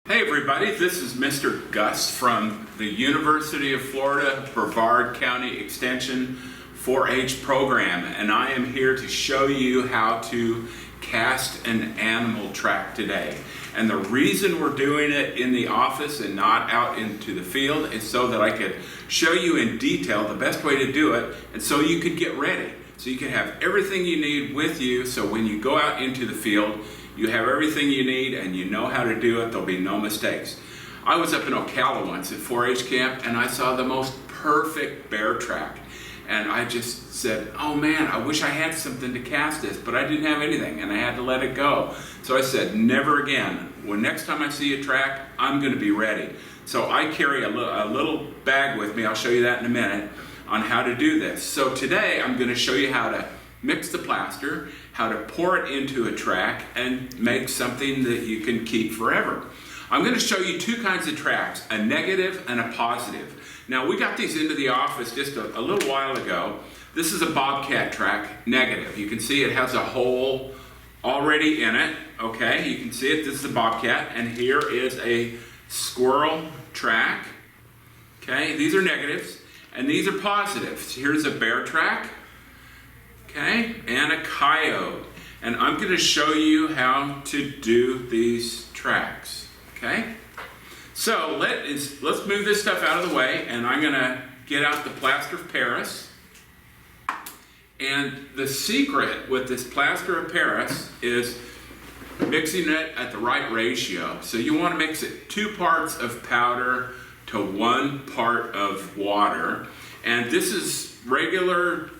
Hey everybody, this is Mr. Gus from the University of Florida Brevard County Extension 4-H program, and I am here to show you how to cast an animal track today. And the reason we're doing it in the office and not out into the field is so that I could show you in detail the best way to do it, and so you could get ready. So you can have everything you need with you, so when you go out into the field, you have everything you need and you know how to do it. There'll be no mistakes. I was up in Ocala once at 4-H camp and I saw the most perfect bear track. And I just said, oh man, I wish I had something to cast this, but I didn't have anything and I had to let it go. So I said, never again. When next time I see a track, I'm gonna be ready. So I carry a little bag with me, I'll show you that in a minute, on how to do this. So today I'm gonna show you how to mix the plaster, how to pour it into a track and make something that you can keep forever. I'm going to show you two kinds of tracks, a negative and a positive. Now we got these into the office just a little while ago. This is a bobcat track, negative. You can see it has a hole already in it. Okay, you can see it, this is a bobcat, and here is a squirrel track. Okay, these are negatives and these are positives. Here's a bear track. Okay, and a coyote. And I'm going to show you how to do these tracks. Okay? So let's move this stuff out of the way, and I'm going to get out the plaster of Paris. And the secret with this plaster of Paris is mixing it at the right ratio. So you want to mix it 2 parts of powder to 1 part of water. And this is regular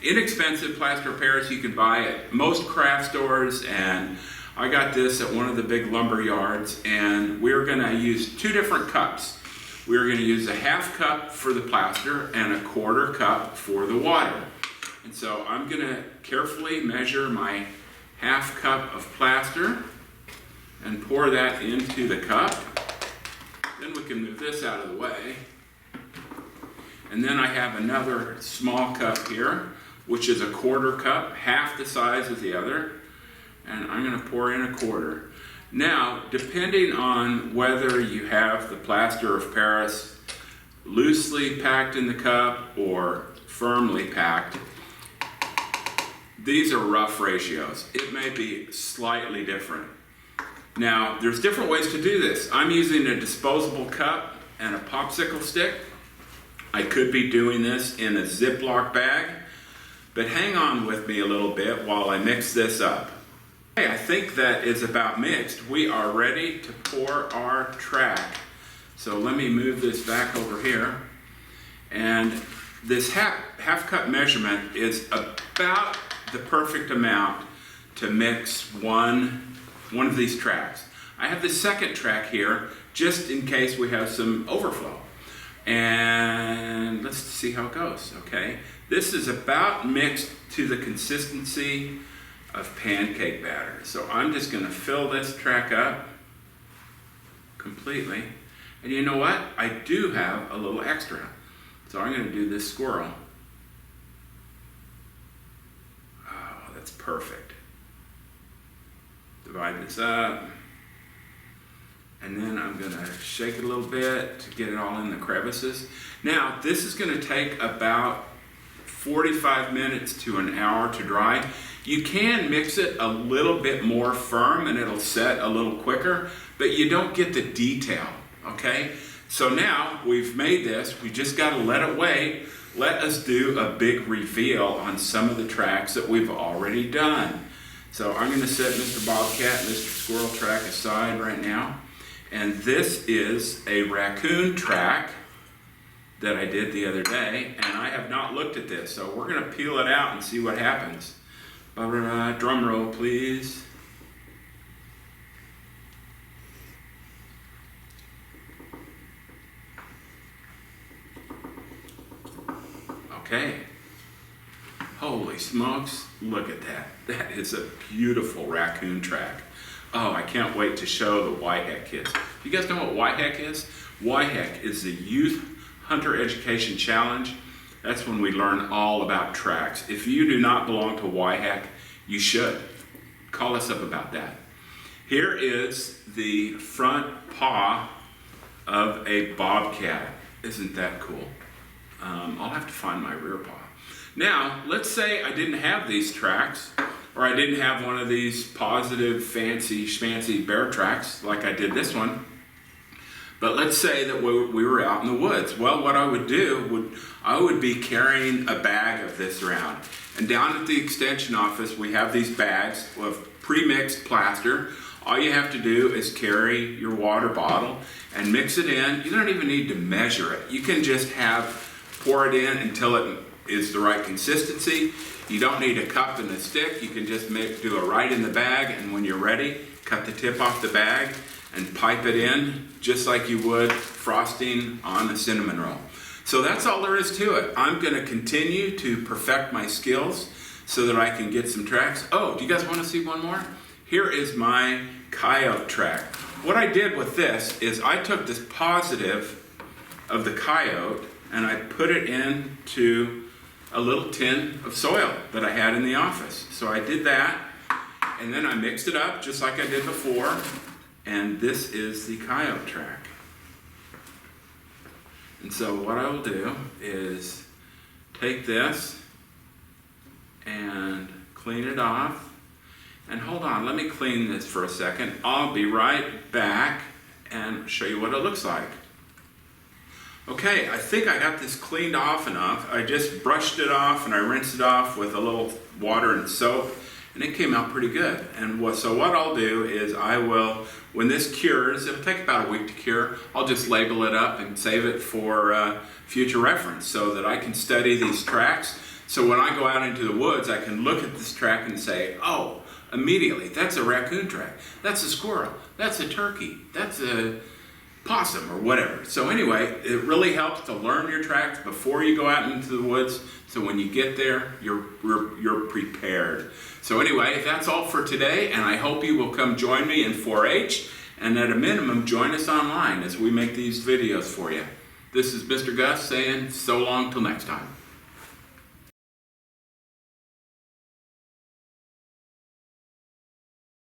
inexpensive plaster of Paris you can buy at most craft stores, and I got this at one of the big lumber yards. And we're going to use 2 different cups. We're going to use a 1/2 cup for the plaster and a 1/4 cup for the water. And so I'm going to carefully measure my 1/2 cup of plaster and pour that into the cup. Then we can move this out of the way. And then I have another small cup here, which is a 1/4 cup, half the size of the other, and I'm going to pour in a 1/4. Now, depending on whether you have the plaster of Paris loosely packed in the cup or firmly packed, these are rough ratios. It may be slightly different. Now, there's different ways to do this. I'm using a disposable cup and a popsicle stick. I could be doing this in a Ziploc bag, but hang on with me a little bit while I mix this up. Okay, I think that is about mixed. We are ready to pour our track. So let me move this back over here. And this half cup measurement is about the perfect amount to mix one of these tracks. I have the second track here just in case we have some overflow. And let's see how it goes, okay? This is about mixed to the consistency of pancake batter. So I'm just gonna fill this track up completely. And you know what? I do have a little extra. So I'm gonna do this squirrel. Oh, that's perfect. Divide this up. And then I'm going to shake it a little bit to get it all in the crevices. Now, this is going to take about 45 minutes to an hour to dry. You can mix it a little bit more firm and it'll set a little quicker, but you don't get the detail, okay? So now we've made this, we just got to let it wait. Let us do a big reveal on some of the tracks that we've already done. So I'm going to set Mr. Bobcat, Mr. Squirrel track aside right now. And this is a raccoon track that I did the other day, and I have not looked at this, so we're going to peel it out and see what happens. Drum roll, please. Okay. Holy smokes, look at that. That is a beautiful raccoon track. Oh, I can't wait to show the YHEC kids. You guys know what YHEC is? YHEC is the Youth Hunter Education Challenge. That's when we learn all about tracks. If you do not belong to YHEC, you should. Call us up about that. Here is the front paw of a bobcat. Isn't that cool? I'll have to find my rear paw. Now, let's say I didn't have these tracks, or I didn't have one of these positive, fancy, schmancy bear tracks like I did this one. But let's say that we were out in the woods. Well, what I would do, I would be carrying a bag of this around. And down at the extension office, we have these bags of pre-mixed plaster. All you have to do is carry your water bottle and mix it in. You don't even need to measure it. You can just pour it in until it is the right consistency. You don't need a cup and a stick. You can just do it right in the bag, and when you're ready, cut the tip off the bag and pipe it in just like you would frosting on a cinnamon roll. So that's all there is to it. I'm going to continue to perfect my skills so that I can get some tracks. Oh, do you guys want to see one more? Here is my Coyote Track. What I did with this is I took this positive of the Coyote and I put it into a little tin of soil that I had in the office. So I did that, and then I mixed it up just like I did before, and this is the Coyote Track. And so what I will do is take this and clean it off. And hold on, let me clean this for a second. I'll be right back and show you what it looks like. Okay, I think I got this cleaned off enough. I just brushed it off and I rinsed it off with a little water and soap, and it came out pretty good. And so what I'll do is I will, when this cures, it'll take about a week to cure, I'll just label it up and save it for future reference so that I can study these tracks. So when I go out into the woods, I can look at this track and say, oh, immediately, that's a raccoon track, that's a squirrel, that's a turkey, that's a possum, or whatever. So anyway, it really helps to learn your tracks before you go out into the woods, so when you get there, you're prepared. So anyway, that's all for today, and I hope you will come join me in 4-H, and at a minimum, join us online as we make these videos for you. This is Mr. Gus saying so long till next time.